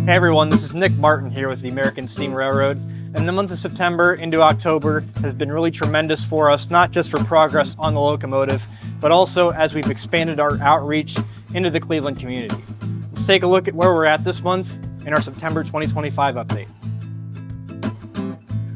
Hey everyone, this is Nick Martin here with the American Steam Railroad. And the month of September into October has been really tremendous for us, not just for progress on the locomotive, but also as we've expanded our outreach into the Cleveland community. Let's take a look at where we're at this month in our September 2025 update.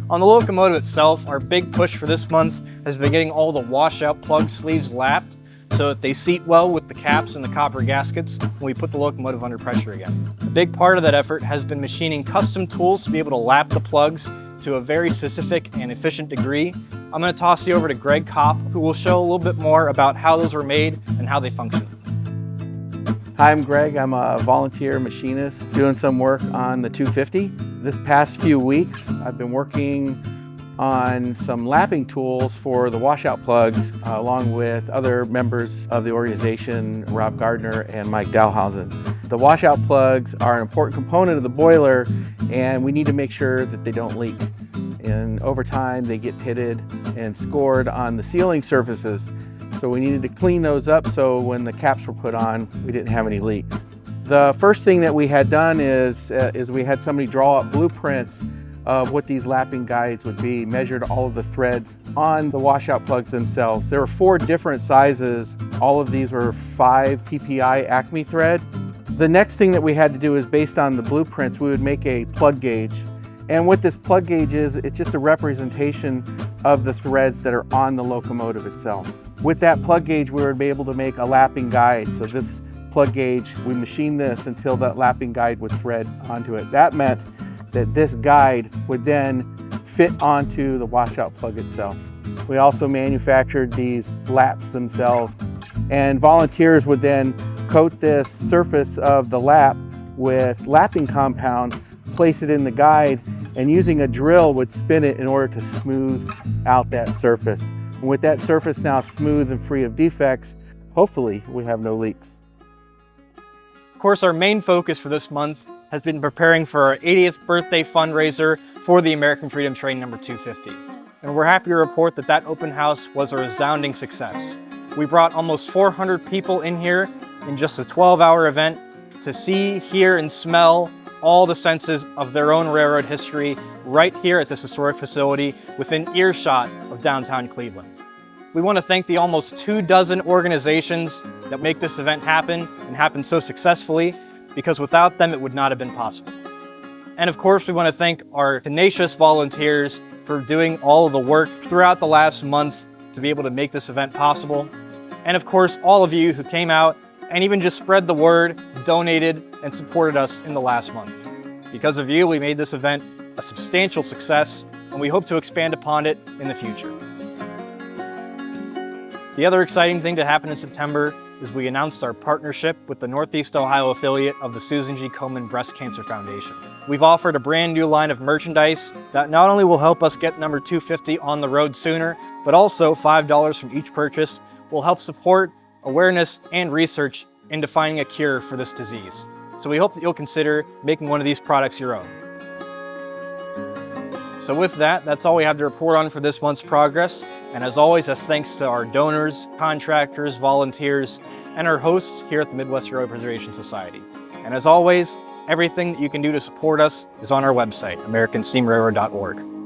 On the locomotive itself, our big push for this month has been getting all the washout plug sleeves lapped so that they seat well with the caps and the copper gaskets when we put the locomotive under pressure again. A big part of that effort has been machining custom tools to be able to lap the plugs to a very specific and efficient degree. I'm going to toss you over to Greg Kopp, who will show a little bit more about how those were made and how they function. Hi, I'm Greg. I'm a volunteer machinist doing some work on the 250. This past few weeks, I've been working on some lapping tools for the washout plugs, along with other members of the organization, Rob Gardner and Mike Dalhausen. The washout plugs are an important component of the boiler, and we need to make sure that they don't leak. And over time, they get pitted and scored on the sealing surfaces. So we needed to clean those up so when the caps were put on, we didn't have any leaks. The first thing that we had done is we had somebody draw up blueprints of what these lapping guides would be, measured all of the threads on the washout plugs themselves. There were 4 different sizes. All of these were 5 TPI Acme thread. The next thing that we had to do is, based on the blueprints, we would make a plug gauge. And what this plug gauge is, it's just a representation of the threads that are on the locomotive itself. With that plug gauge, we would be able to make a lapping guide. So this plug gauge, we machined this until that lapping guide would thread onto it. That meant that this guide would then fit onto the washout plug itself. We also manufactured these laps themselves, and volunteers would then coat this surface of the lap with lapping compound, place it in the guide, and using a drill would spin it in order to smooth out that surface. And with that surface now smooth and free of defects, hopefully we have no leaks. Of course, our main focus for this month has been preparing for our 80th birthday fundraiser for the American Freedom Train number 250. And we're happy to report that that open house was a resounding success. We brought almost 400 people in here in just a 12-hour event to see, hear, and smell all the senses of their own railroad history right here at this historic facility within earshot of downtown Cleveland. We want to thank the almost 24 organizations that make this event happen and happen so successfully, because without them it would not have been possible. And of course, we want to thank our tenacious volunteers for doing all of the work throughout the last month to be able to make this event possible. And of course, all of you who came out and even just spread the word, donated, and supported us in the last month. Because of you, we made this event a substantial success, and we hope to expand upon it in the future. The other exciting thing to happen in September is we announced our partnership with the Northeast Ohio affiliate of the Susan G. Komen Breast Cancer Foundation. We've offered a brand new line of merchandise that not only will help us get number 250 on the road sooner, but also $5 from each purchase will help support awareness and research into finding a cure for this disease. So we hope that you'll consider making one of these products your own. So with that, that's all we have to report on for this month's progress. And as always, that's thanks to our donors, contractors, volunteers, and our hosts here at the Midwest Railroad Preservation Society. And as always, everything that you can do to support us is on our website, americansteamrailroad.org.